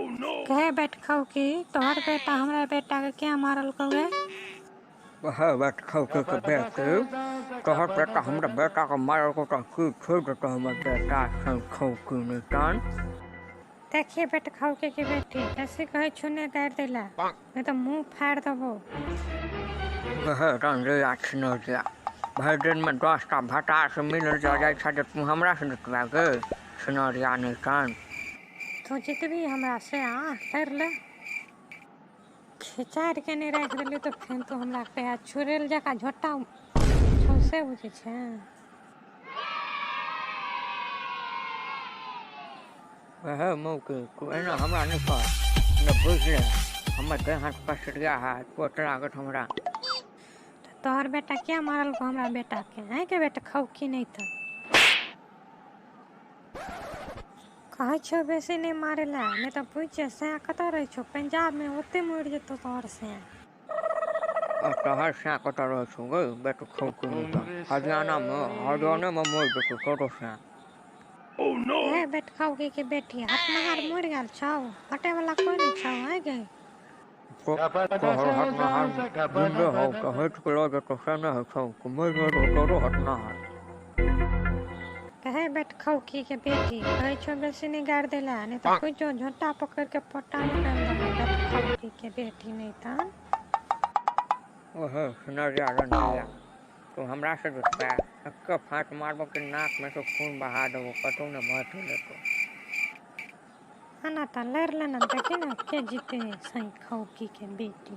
कहे बैठ खाओ कि तोहर बेटा हमरा बेटा के क्या मारल कौवे? वह बैठ खाओ के बेटे तोहर बेटा हमरा बेटा को मारल को तो की छोड़ देता हमर बेटा सन खाओ की निशान। देखिए बैठ खाओ के बेटी ऐसे कहे छुने कर दिला मैं तो मुंह फाड़ देबो। वह रंगे आछ न जा भाई दिन में 10 टा भटा से मिल जाए छे तू हमरा से निकला के सुनरिया निशान। तो जितभी हमरा से कर ले खिचार के नहीं रख दिले तो फिर तो हमरा पे छुरेल जका झोटा छौसे बुझे छे। वह मौके कोई ना हमरा नहीं कर न बुझ ले हमर देह हाथ पसरिया है कोटरा के हमरा। तोहर बेटा क्या मारल को हमरा बेटा के है के बेटा खाओ की नहीं था कहे छो बेसी नहीं मारेला नहीं तो पूछे से कत रह छो पंजाब में ओते मर जतो तोहर से। तोहर से कत रह छो गे बेटा खाओ की नहीं था हरियाणा में हरियाणा में मर जतो कतो से। है बेट खाओ के बेटी हाथ नहार मर गेल छौ हटे वाला कोई नहीं छौ है गे। तोहर हाथ नहार जिंदे हो तो हट के लगे तो से नहीं छौ मर गए तो हाथ नहार। कहे बैठ खाओ की के बेटी कहे छो बेसी नहीं गाड़ देला नहीं तो कोई जो झोटा पकड़ के पटा निकाल दे बैठ खाओ की के बेटी नहीं था। ओह सुनरिया रंगिया तो हमरा से दुखता अक्का फाट मारबो के नाक में से खून बहा देबो कतो न मत लेतो। आना ता लड़ लेना देखी ना के जीते सही खाओ की के बेटी।